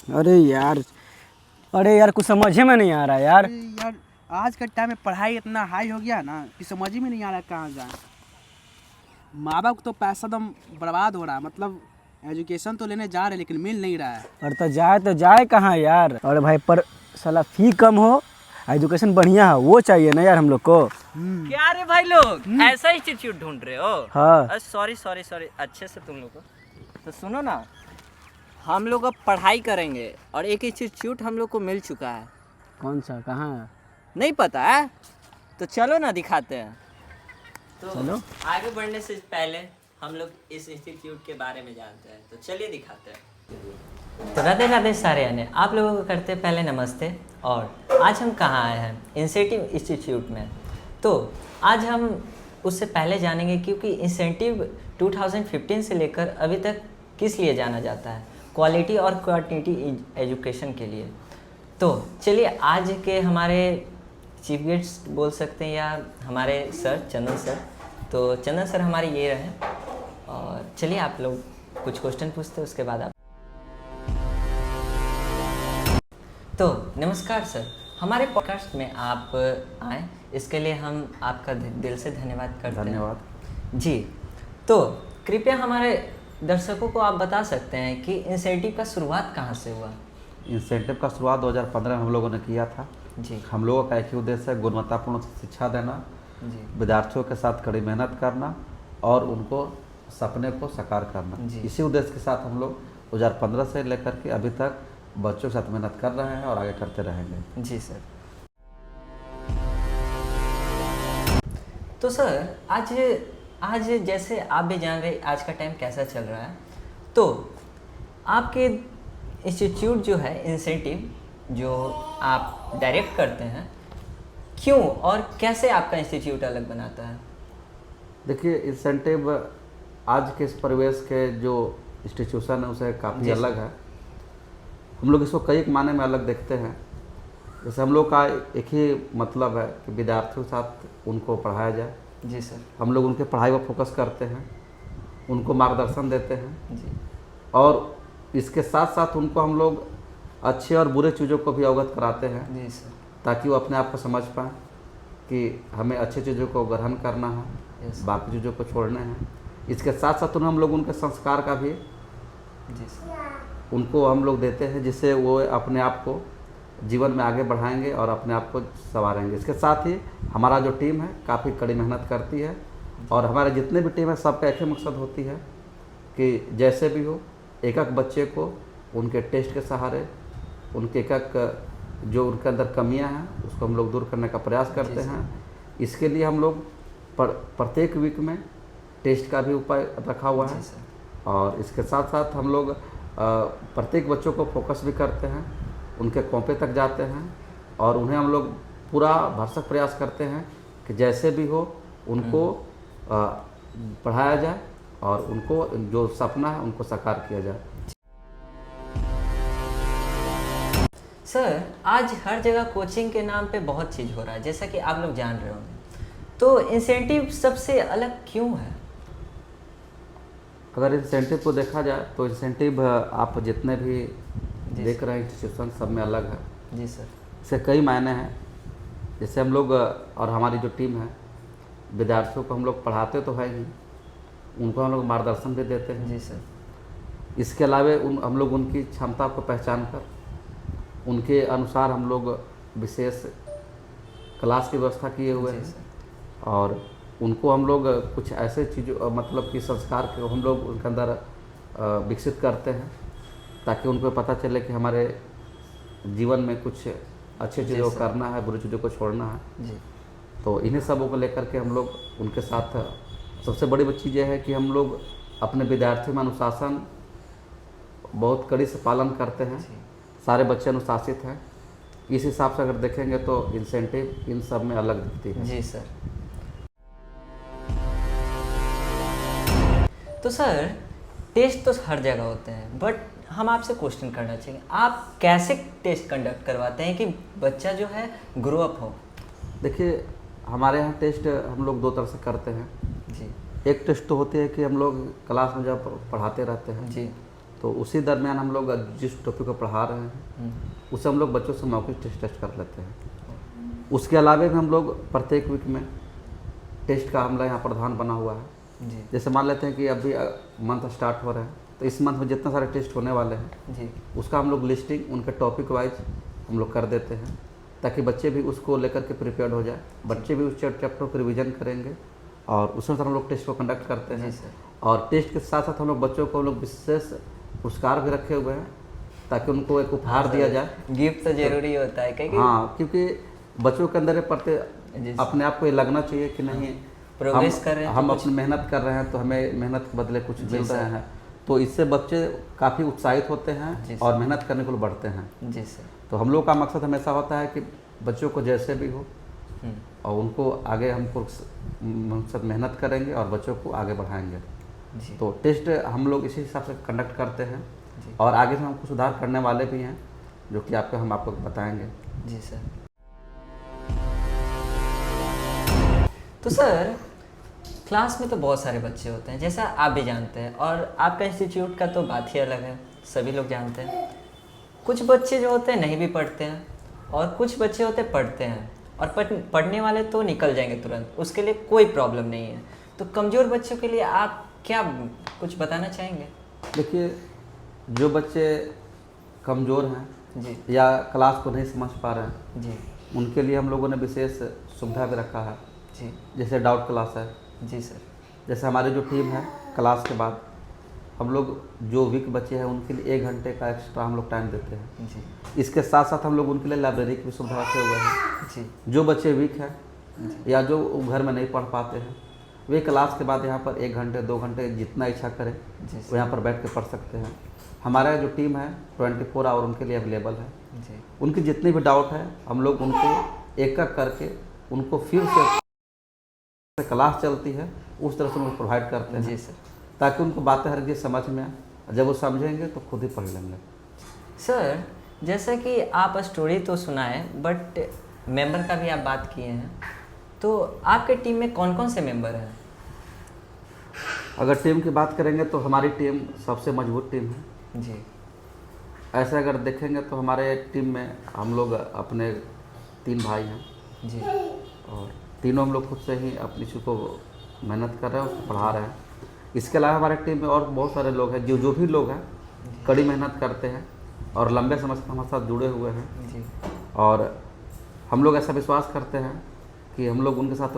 अरे यार, अरे यार कुछ समझे में नहीं आ रहा यार। अरे यार, आज के टाइम में पढ़ाई इतना हाई हो गया ना कि समझ ही में नहीं आ रहा कहाँ जाए। माँ बाप को तो पैसा एकदम बर्बाद हो रहा है। मतलब एजुकेशन तो लेने जा रहे हैं लेकिन मिल नहीं रहा है। और तो जाए कहाँ यार। और भाई पर साला फी कम हो, एजुकेशन बढ़िया हो, वो चाहिए ना यार हम लोग को। क्या रे भाई लोग ऐसा इंस्टीट्यूट ढूंढ रहे हो? हाँ। सॉरी सॉरी सॉरी, अच्छे से तुम लोग को तो सुनो ना, हम लोग अब पढ़ाई करेंगे और एक इंस्टीट्यूट हम लोग को मिल चुका है। कौन सा, कहाँ? नहीं पता है? तो चलो ना दिखाते हैं। तो चलो। आगे बढ़ने से पहले हम लोग इस इंस्टीट्यूट के बारे में जानते हैं, तो चलिए दिखाते हैं। तो राधे राधे सारे आने आप लोगों को करते पहले नमस्ते। और आज हम कहाँ आए हैं? इंसेंटिव इंस्टीट्यूट में। तो आज हम उससे पहले जानेंगे क्योंकि इंसेंटिव 2015 से लेकर अभी तक किस लिए जाना जाता है, क्वालिटी और क्वांटिटी एजुकेशन के लिए। तो चलिए आज के हमारे चीफ गेस्ट बोल सकते हैं या हमारे सर चंदन सर, तो चंदन सर हमारे ये रहे। और चलिए आप लोग कुछ क्वेश्चन पूछते हैं, उसके बाद आप। तो नमस्कार सर, हमारे पॉडकास्ट में आप आए इसके लिए हम आपका दिल से धन्यवाद करते हैं। धन्यवाद जी। तो कृपया हमारे दर्शकों को आप बता सकते हैं कि इंसेंटिव का शुरुआत कहाँ से हुआ? इंसेंटिव का शुरुआत 2015 में हम लोगों ने किया था। जी हम लोगों का एक ही उद्देश्य है, गुणवत्तापूर्ण शिक्षा देना, जी विद्यार्थियों के साथ कड़ी मेहनत करना और उनको सपने को साकार करना। जी। इसी उद्देश्य के साथ हम लोग 2015 से लेकर के अभी तक बच्चों के साथ मेहनत कर रहे हैं और आगे करते रहेंगे। जी सर। तो सर आज जैसे आप भी जान रहे आज का टाइम कैसा चल रहा है, तो आपके इंस्टीट्यूट जो है इंसेंटिव जो आप डायरेक्ट करते हैं, क्यों और कैसे आपका इंस्टीट्यूट अलग बनाता है? देखिए, इंसेंटिव आज के इस परिवेश के जो इंस्टीट्यूशन है उसे काफ़ी जी सर। अलग है। हम लोग इसको कई मायने में अलग देखते हैं। जैसे हम लोग का एक ही मतलब है कि विद्यार्थियों के साथ उनको पढ़ाया जाए। जी सर। हम लोग उनके पढ़ाई पर फोकस करते हैं, उनको मार्गदर्शन देते हैं जी और इसके साथ साथ उनको हम लोग अच्छे और बुरे चीज़ों को भी अवगत कराते हैं जी सर। ताकि वो अपने आप को समझ पाएँ कि हमें अच्छी चीज़ों को ग्रहण करना है, यस। बाकी चीज़ों को छोड़ना है। इसके साथ साथ उन्हें हम लोग उनके संस्कार का भी जी सर। उनको हम लोग देते हैं जिससे वो अपने आप को जीवन में आगे बढ़ाएंगे और अपने आप को संवारेंगे। इसके साथ ही हमारा जो टीम है काफ़ी कड़ी मेहनत करती है और हमारे जितने भी टीम है सबका एक ही मकसद होती है कि जैसे भी हो एक एक बच्चे को उनके टेस्ट के सहारे उनके एक जो उनके अंदर कमियां हैं उसको हम लोग दूर करने का प्रयास करते हैं। इसके लिए हम लोग प्रत्येक वीक में टेस्ट का भी उपाय रखा हुआ है और इसके साथ साथ हम लोग प्रत्येक बच्चों को फोकस भी करते हैं, उनके कॉपी तक जाते हैं और उन्हें हम लोग पूरा भरसक प्रयास करते हैं कि जैसे भी हो उनको पढ़ाया जाए और उनको जो सपना है उनको साकार किया जाए। सर, आज हर जगह कोचिंग के नाम पे बहुत चीज़ हो रहा है, जैसा कि आप लोग जान रहे होंगे। तो इंसेंटिव सबसे अलग क्यों है? अगर इंसेंटिव को देखा जाए तो इंसेंटिव आप जितने भी देख रहे हैं इंस्टीट्यूशन सब में अलग है। जी सर। इससे कई मायने हैं। जैसे हम लोग और हमारी जो टीम है विद्यार्थियों को हम लोग पढ़ाते तो है ही, उनको हम लोग मार्गदर्शन भी देते हैं। जी सर। इसके अलावा हम लोग उनकी क्षमता को पहचान कर उनके अनुसार हम लोग विशेष क्लास की व्यवस्था किए हुए हैं और उनको हम लोग कुछ ऐसे चीज़ों मतलब कि संस्कार को हम लोग उनके अंदर विकसित करते हैं ताकि उनको पता चले कि हमारे जीवन में कुछ अच्छी चीज़ों को करना है, बुरी चीज़ों को छोड़ना है। जी। तो इन्हीं सबों को लेकर के हम लोग उनके साथ सबसे बड़ी चीज़ ये है कि हम लोग अपने विद्यार्थियों में अनुशासन बहुत कड़ी से पालन करते हैं। सारे बच्चे अनुशासित हैं। इस हिसाब से अगर देखेंगे तो इंसेंटिव इन सब में अलग दिखती है। जी सर। तो सर, टेस्ट तो हर जगह होते हैं, बट हम आपसे क्वेश्चन करना चाहिए, आप कैसे टेस्ट कंडक्ट करवाते हैं कि बच्चा जो है ग्रो अप हो? देखिए, हमारे यहाँ टेस्ट हम लोग दो तरह से करते हैं। जी। एक टेस्ट तो होती है कि हम लोग क्लास में जब पढ़ाते रहते हैं जी। तो उसी दरमियान हम लोग जिस टॉपिक को पढ़ा रहे हैं उसे हम लोग बच्चों से मौखिक टेस्ट कर लेते हैं। उसके अलावा भी हम लोग प्रत्येक वीक में टेस्ट का हमला यहाँ प्रावधान बना हुआ है। जी जैसे मान लेते हैं कि अभी मंथ स्टार्ट हो रहा है, तो इस मंथ में जितने सारे टेस्ट होने वाले हैं जी उसका हम लोग लिस्टिंग उनके टॉपिक वाइज हम लोग कर देते हैं, ताकि बच्चे भी उसको लेकर के प्रिपेयर्ड हो जाए। बच्चे भी उस चैप्टर को रिवीजन करेंगे और उस अनुसार हम लोग टेस्ट को कंडक्ट करते हैं। और टेस्ट के साथ साथ हम लोग बच्चों को हम लोग विशेष पुरस्कार भी रखे हुए हैं, ताकि उनको एक उपहार दिया जाए। गिफ्ट तो जरूरी होता है क्योंकि हाँ, क्योंकि बच्चों के अंदर पढ़ते अपने आप को ये लगना चाहिए कि नहीं प्रोग्रेस कर रहे हैं, हम अपनी मेहनत कर रहे हैं तो हमें मेहनत के बदले कुछ मिल रहे हैं। तो इससे बच्चे काफ़ी उत्साहित होते हैं और मेहनत करने को बढ़ते हैं। जी सर। तो हम लोग का मकसद हमेशा होता है कि बच्चों को जैसे भी हो और उनको आगे हमको मकसद मेहनत करेंगे और बच्चों को आगे बढ़ाएंगे। तो टेस्ट हम लोग इसी हिसाब से कंडक्ट करते हैं और आगे से हमको सुधार करने वाले भी हैं, जो कि हम आपको बताएंगे। जी सर। तो सर क्लास में तो बहुत सारे बच्चे होते हैं, जैसा आप भी जानते हैं, और आपका इंस्टीट्यूट का तो बात ही अलग है, सभी लोग जानते हैं। कुछ बच्चे जो होते हैं नहीं भी पढ़ते हैं और कुछ बच्चे होते हैं पढ़ते हैं, और पढ़ने वाले तो निकल जाएंगे तुरंत, उसके लिए कोई प्रॉब्लम नहीं है। तो कमज़ोर बच्चों के लिए आप क्या कुछ बताना चाहेंगे? देखिए, जो बच्चे कमज़ोर हैं जी या क्लास को नहीं समझ पा रहे हैं जी उनके लिए हम लोगों ने विशेष सुविधा भी रखा है। जी जैसे डाउट क्लास है। जी सर। जैसे हमारी जो टीम है, क्लास के बाद हम लोग जो वीक बच्चे हैं उनके लिए 1 घंटे का एक्स्ट्रा हम लोग टाइम देते हैं। जी इसके साथ साथ हम लोग उनके लिए लाइब्रेरी की भी सुविधा रखे हुए हैं। जी जो बच्चे वीक हैं या जो घर में नहीं पढ़ पाते हैं, वे क्लास के बाद यहाँ पर 1 घंटे 2 घंटे जितना इच्छा करें वो यहाँ पर बैठ के पढ़ सकते हैं। हमारा जो टीम है 24 आवर उनके लिए अवेलेबल है। जी उनकी जितनी भी डाउट है हम लोग उनको एक एक करके उनको फिर से क्लास चलती है उस तरह से उनको प्रोवाइड करते हैं। जी सर। ताकि उनको बातें हर चीज़ समझ में आए। जब वो समझेंगे तो खुद ही पढ़ लेंगे। सर जैसा कि आप स्टोरी तो सुनाए, बट मेंबर का भी आप बात किए हैं, तो आपके टीम में कौन कौन से मेंबर हैं? अगर टीम की बात करेंगे तो हमारी टीम सबसे मजबूत टीम है। जी ऐसे अगर देखेंगे तो हमारे टीम में हम लोग अपने 3 भाई हैं जी और तीनों हम लोग खुद से ही अपनी चीज़ को मेहनत कर रहे हैं, उसको पढ़ा रहे हैं। इसके अलावा हमारे टीम में और बहुत सारे लोग हैं जो भी लोग हैं कड़ी मेहनत करते हैं और लंबे समय से हमारे साथ जुड़े हुए हैं। जी और हम लोग ऐसा विश्वास करते हैं कि हम लोग उनके साथ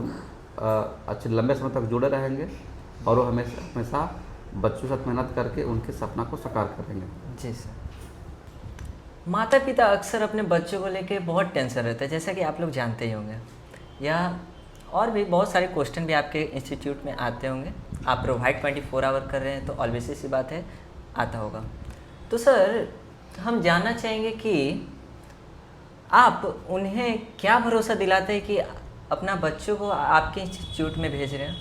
अच्छे लंबे समय तक जुड़े रहेंगे और वो हमेशा बच्चों के साथ मेहनत करके उनके सपना को साकार करेंगे। जी सर। माता पिता अक्सर अपने बच्चों को लेके बहुत टेंशन रहता है, जैसा कि आप लोग जानते ही होंगे, या और भी बहुत सारे क्वेश्चन भी आपके इंस्टीट्यूट में आते होंगे। आप प्रोवाइड 24 आवर कर रहे हैं तो ऑब्वियसली सी बात है आता होगा। तो सर हम जानना चाहेंगे कि आप उन्हें क्या भरोसा दिलाते हैं कि अपना बच्चों को आपके इंस्टीट्यूट में भेज रहे हैं?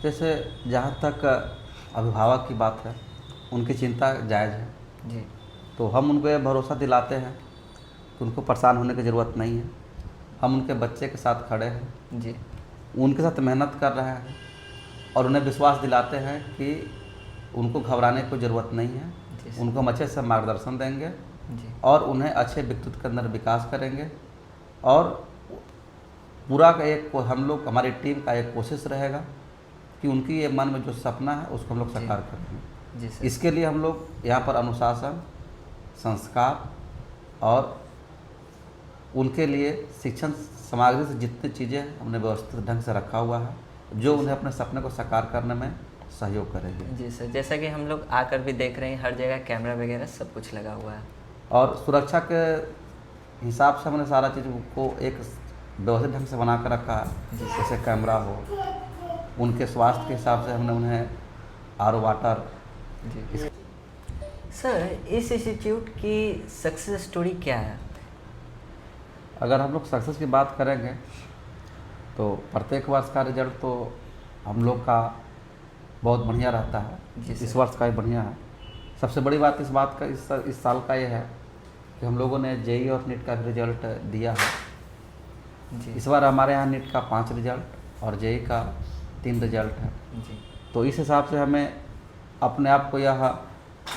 जैसे जहाँ तक अभिभावक की बात है, उनकी चिंता जायज़ है। जी तो हम उनको ये भरोसा दिलाते हैं कि उनको परेशान होने की ज़रूरत नहीं है। हम उनके बच्चे के साथ खड़े हैं, जी उनके साथ मेहनत कर रहे हैं और उन्हें विश्वास दिलाते हैं कि उनको घबराने की ज़रूरत नहीं है। उनको हम अच्छे से मार्गदर्शन देंगे जी और उन्हें अच्छे व्यक्तित्व के अंदर विकास करेंगे। और पूरा का एक हम लोग हमारी टीम का एक कोशिश रहेगा कि उनकी ये मन में जो सपना है उसको हम लोग साकार करेंगे। जी सर। इसके लिए हम लोग यहाँ पर अनुशासन, संस्कार और उनके लिए शिक्षण सामग्री से जितनी चीज़ें हमने व्यवस्थित ढंग से रखा हुआ है, जो उन्हें अपने सपने को साकार करने में सहयोग करेगी। जी सर। जैसा कि हम लोग आकर भी देख रहे हैं, हर जगह कैमरा वगैरह सब कुछ लगा हुआ है, और सुरक्षा के हिसाब से हमने सारा चीज़ को एक व्यवस्थित ढंग से बना कर रखा है। जैसे कैमरा हो, उनके स्वास्थ्य के हिसाब से हमने उन्हें आर.ओ. वाटर। जी सर, इस इंस्टीट्यूट की सक्सेस स्टोरी क्या है? अगर हम लोग सक्सेस की बात करेंगे तो प्रत्येक वर्ष का रिजल्ट तो हम लोग का बहुत बढ़िया रहता है। इस वर्ष का ही बढ़िया है। सबसे बड़ी बात इस बात का इस साल का ये है कि हम लोगों ने जेईई और नीट का भी रिजल्ट दिया है। जी इस बार हमारे यहाँ नीट का 5 रिजल्ट और जेईई का 3 रिजल्ट है। जी तो इस हिसाब से हमें अपने आप को यह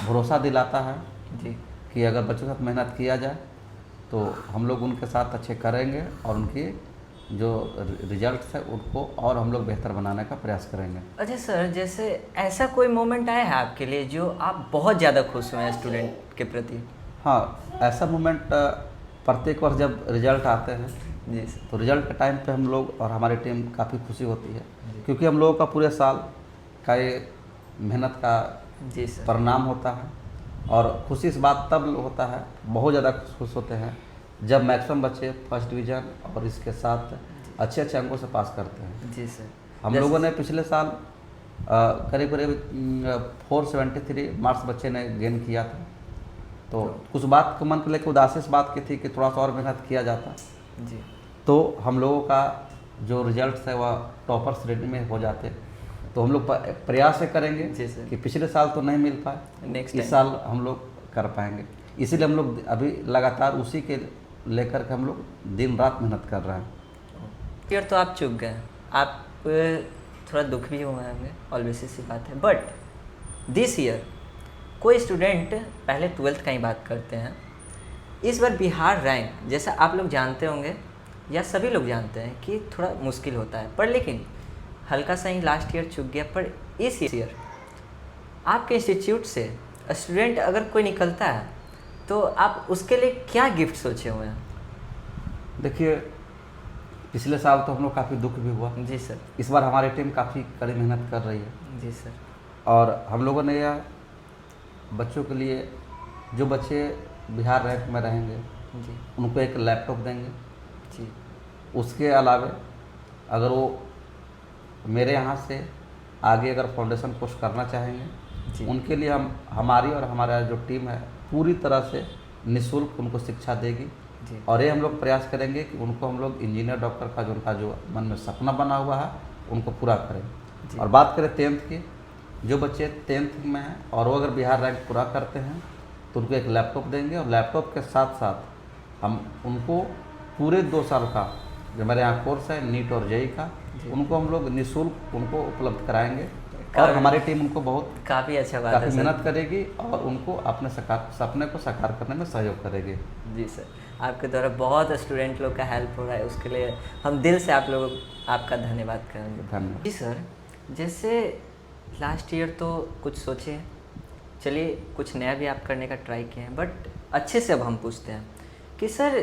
भरोसा दिलाता है जी कि अगर बच्चों के साथ मेहनत किया जाए तो हम लोग उनके साथ अच्छे करेंगे और उनकी जो रिजल्ट्स है उनको और हम लोग बेहतर बनाने का प्रयास करेंगे। अच्छा सर, जैसे ऐसा कोई मोमेंट आया है आपके लिए जो आप बहुत ज़्यादा खुश हुए हैं स्टूडेंट के प्रति? हाँ, ऐसा मोमेंट प्रत्येक वर्ष जब रिजल्ट आते हैं जी सर। तो रिजल्ट के टाइम पे हम लोग और हमारी टीम काफ़ी खुशी होती है, क्योंकि हम लोगों का पूरे साल का ये मेहनत का जी सर। परिणाम होता है। और खुशी इस बात तब होता है, बहुत ज़्यादा खुश होते हैं जब मैक्सिमम बच्चे फर्स्ट डिवीज़न और इसके साथ अच्छे अच्छे अंकों से पास करते हैं। जी सर। हम लोगों ने पिछले साल करीब करीब 473 मार्क्स बच्चे ने गेन किया था। तो कुछ बात को मन को लेकर उदासी इस बात की थी कि थोड़ा सा और मेहनत किया जाता जी तो हम लोगों का जो रिजल्ट्स है वह टॉपर श्रेणी में हो जाते। तो हम लोग प्रयास से करेंगे जी सर। कि पिछले साल तो नहीं मिल पाए, नेक्स्ट इस साल हम लोग कर पाएंगे। इसीलिए हम लोग अभी लगातार उसी के लेकर के हम लोग दिन रात मेहनत कर रहे हैं। फिर तो आप चूक गए, आप थोड़ा दुख भी हुआ होंगे, ऑलवेज सी बात है। बट दिस ईयर कोई स्टूडेंट, पहले 12th का ही बात करते हैं, इस बार बिहार रैंक, जैसा आप लोग जानते होंगे या सभी लोग जानते हैं कि थोड़ा मुश्किल होता है, पर लेकिन हल्का सा ही लास्ट ईयर चूक गया। पर इस ईयर आपके इंस्टीट्यूट से स्टूडेंट अगर कोई निकलता है तो आप उसके लिए क्या गिफ्ट सोचे हुए हैं? देखिए, पिछले साल तो हम लोग काफ़ी दुख भी हुआ। जी सर। इस बार हमारी टीम काफ़ी कड़ी मेहनत कर रही है जी सर। और हम लोगों ने यह बच्चों के लिए, जो बच्चे बिहार रैंक में रहेंगे जी उनको एक लैपटॉप देंगे। जी उसके अलावे अगर वो मेरे यहाँ से आगे अगर फाउंडेशन कोर्स करना चाहेंगे जी उनके लिए हमारी और हमारा जो टीम है पूरी तरह से निःशुल्क उनको शिक्षा देगी। जी और ये हम लोग प्रयास करेंगे कि उनको हम लोग इंजीनियर डॉक्टर का जो उनका जो मन में सपना बना हुआ है उनको पूरा करें। और बात करें 10th की, जो बच्चे 10th में हैं और वो अगर बिहार रैंक पूरा करते हैं तो उनको एक लैपटॉप देंगे और लैपटॉप के साथ साथ हम उनको पूरे 2 साल का जो मेरे यहाँ कोर्स है नीट और जेई का, उनको हम लोग निःशुल्क उनको उपलब्ध कराएंगे। और हमारी टीम उनको बहुत काफ़ी अच्छा बात है काफ़ी सर। मेहनत करेगी और उनको अपने सपने को साकार करने में सहयोग करेगी। जी सर, आपके द्वारा बहुत स्टूडेंट लोग का हेल्प हो रहा है, उसके लिए हम दिल से आप लोग आपका धन्यवाद करेंगे। धन्यवाद। जी सर, जैसे लास्ट ईयर तो कुछ सोचे, चलिए कुछ नया भी आप करने का ट्राई किए हैं, बट अच्छे से अब हम पूछते हैं कि सर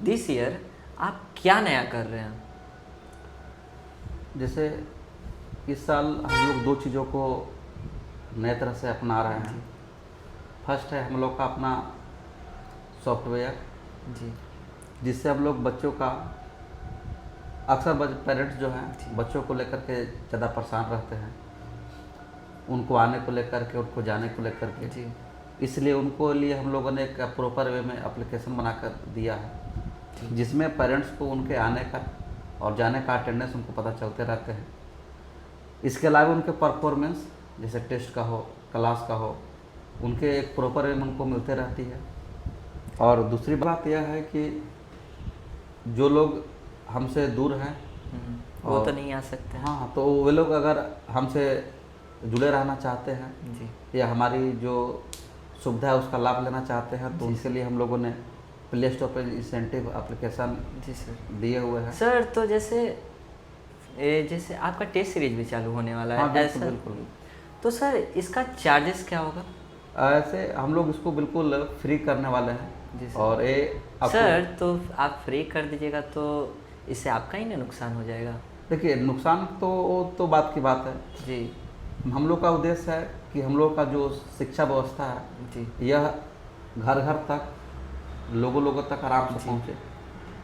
दिस ईयर आप क्या नया कर रहे हैं? जैसे इस साल हम लोग 2 चीज़ों को नए तरह से अपना रहे हैं। फर्स्ट है हम लोग का अपना सॉफ्टवेयर, जी जिससे हम लोग बच्चों का, अक्सर पेरेंट्स जो हैं बच्चों को लेकर के ज़्यादा परेशान रहते हैं, उनको आने को लेकर के, उनको जाने को लेकर के। जी इसलिए उनको लिए हम लोगों ने एक प्रॉपर वे में एप्लीकेशन बनाकर दिया है, जिसमें पेरेंट्स को उनके आने का और जाने का अटेंडेंस उनको पता चलते रहते हैं। इसके अलावा उनके परफॉर्मेंस, जैसे टेस्ट का हो, क्लास का हो, उनके एक प्रॉपर वे में उनको मिलते रहती है। और दूसरी बात यह है कि जो लोग हमसे दूर हैं वो और- तो नहीं आ सकते हैं। हाँ, तो वे लोग अगर हमसे जुड़े रहना चाहते हैं जी या हमारी जो सुविधा है उसका लाभ लेना चाहते हैं तो उनके लिए हम लोगों ने प्ले स्टोर पर इंसेंटिव एप्लीकेशन जी सर। दिए हुए हैं। सर तो जैसे जैसे आपका टेस्ट सीरीज भी चालू होने वाला है, हाँ, बिल्कुल, ऐसा बिल्कुल। तो सर इसका चार्जेस क्या होगा? ऐसे हम लोग इसको बिल्कुल फ्री करने वाले हैं। जी सर। और ये आपको- सर तो आप फ्री कर दीजिएगा तो इससे आपका ही ना नुकसान हो जाएगा। देखिए, नुकसान तो बात की बात है। जी हम लोग का उद्देश्य है कि हम लोग का जो शिक्षा व्यवस्था है जी यह घर घर तक, लोगों तक आराम से पहुँचे।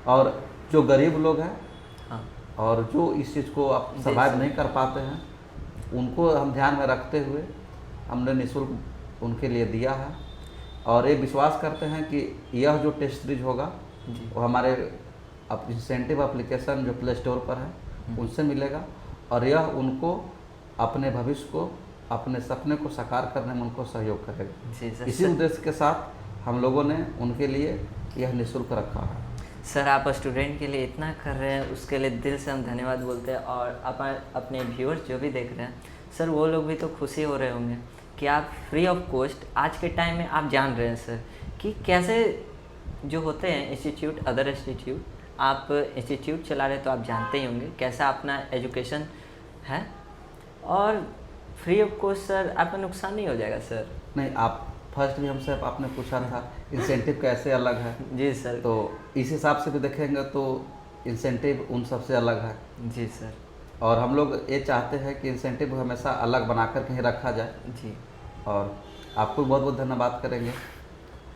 और जो गरीब लोग हैं हाँ और जो इस चीज़ को आप जी सर्वाइव सर। नहीं कर पाते हैं, उनको हम ध्यान में रखते हुए हमने निःशुल्क उनके लिए दिया है। और ये विश्वास करते हैं कि यह जो टेस्ट सीरीज होगा जी वो हमारे इंसेंटिव एप्लीकेशन जो प्ले स्टोर पर है उनसे मिलेगा। और यह उनको अपने भविष्य को, अपने सपने को साकार करने में उनको सहयोग करेगा। जी सर। इसी उद्देश्य के साथ हम लोगों ने उनके लिए यह निःशुल्क रखा है। सर आप स्टूडेंट के लिए इतना कर रहे हैं, उसके लिए दिल से हम धन्यवाद बोलते हैं। और अपने व्यूअर्स जो भी देख रहे हैं सर, वो लोग भी तो खुशी हो रहे होंगे कि आप फ्री ऑफ कॉस्ट आज के टाइम में आप जान रहे हैं सर कि कैसे जो होते हैं इंस्टीट्यूट, अदर इंस्टीट्यूट, आप इंस्टीट्यूट चला रहे तो आप जानते ही होंगे कैसा अपना एजुकेशन है, और फ्री ऑफ कॉस्ट सर आपका नुकसान नहीं हो जाएगा सर? नहीं, आप फर्स्ट भी हमसे आपने पूछा था इंसेंटिव कैसे अलग है, जी सर। तो इस हिसाब से भी देखेंगे तो इंसेंटिव उन सबसे अलग है। जी सर। और हम लोग ये चाहते हैं कि इंसेंटिव हमेशा अलग बनाकर कहीं रखा जाए। जी। और आपको बहुत बहुत धन्यवाद करेंगे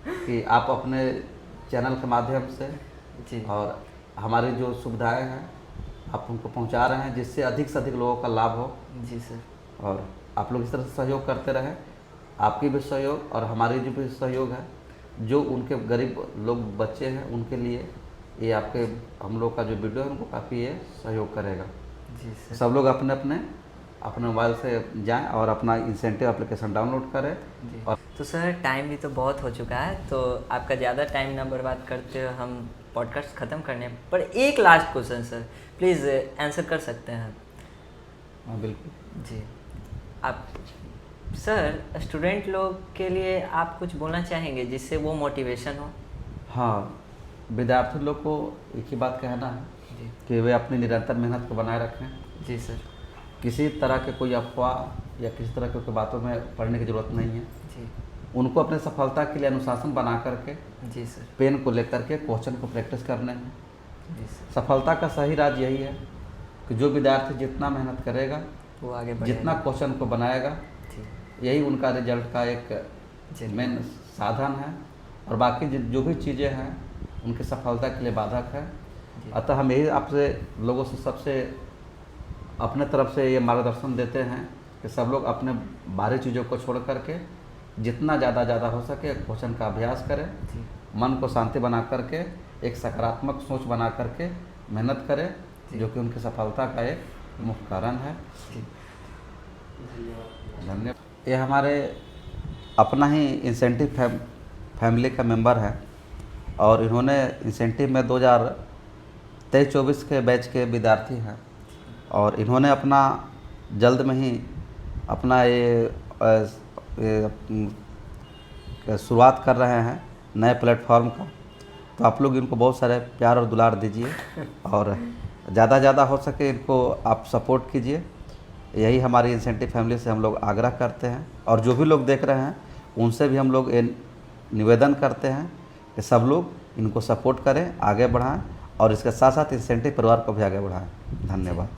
कि आप अपने चैनल के माध्यम से जी और हमारी जो सुविधाएं हैं आप उनको पहुंचा रहे हैं, जिससे अधिक से अधिक लोगों का लाभ हो। जी सर। और आप लोग इस तरह से सहयोग करते रहें, आपकी भी सहयोग और हमारी जो भी सहयोग है, जो उनके गरीब लोग बच्चे हैं उनके लिए ये आपके हम लोग का जो वीडियो है उनको काफ़ी ये सहयोग करेगा। जी सर। सब लोग अपने अपने मोबाइल से जाएं और अपना इंसेंटिव एप्लीकेशन डाउनलोड करें। जी। और तो सर टाइम भी तो बहुत हो चुका है, तो आपका ज़्यादा टाइम ना बर्बाद करते हुए हम पॉडकास्ट ख़त्म करने पर एक last question sir please answer कर सकते हैं? हाँ बिल्कुल जी। आप सर स्टूडेंट लोग के लिए आप कुछ बोलना चाहेंगे जिससे वो मोटिवेशन हो? हाँ, विद्यार्थी लोग को एक ही बात कहना है जी। कि वे अपनी निरंतर मेहनत को बनाए रखें। जी सर। किसी तरह के कोई अफवाह या किसी तरह की कोई बातों में पढ़ने की ज़रूरत नहीं है। जी। उनको अपने सफलता के लिए अनुशासन बना करके जी सर। पेन को लेकर के क्वेश्चन को प्रैक्टिस करने हैं। जी सर। सफलता का सही राज यही है कि जो विद्यार्थी जितना मेहनत करेगा, वो आगे जितना क्वेश्चन को बनाएगा, जी। यही उनका रिजल्ट का एक जी। मेन साधन है। और बाकी जो भी चीज़ें हैं उनकी सफलता के लिए बाधक है। जी। अतः हम यही आपसे लोगों से सबसे अपने तरफ से ये मार्गदर्शन देते हैं कि सब लोग अपने बाहरी चीज़ों को छोड़ करके जितना ज़्यादा हो सके क्वेश्चन का अभ्यास करें, जी। मन को शांति बना करके एक सकारात्मक सोच बना करके मेहनत करें, जो कि उनकी सफलता का एक मुख्य कारण है। जी। धन्यवाद। ये हमारे अपना ही इंसेंटिव फैमिली का मेंबर है और इन्होंने इंसेंटिव में 2023-24 के बैच के विद्यार्थी हैं और इन्होंने अपना जल्द में ही अपना ये शुरुआत कर रहे हैं नए प्लेटफॉर्म का। तो आप लोग इनको बहुत सारे प्यार और दुलार दीजिए और ज़्यादा हो सके इनको आप सपोर्ट कीजिए। यही हमारी इंसेंटिव फैमिली से हम लोग आग्रह करते हैं और जो भी लोग देख रहे हैं उनसे भी हम लोग ये निवेदन करते हैं कि सब लोग इनको सपोर्ट करें, आगे बढ़ाएं और इसके साथ साथ इंसेंटिव परिवार को भी आगे बढ़ाएं। धन्यवाद।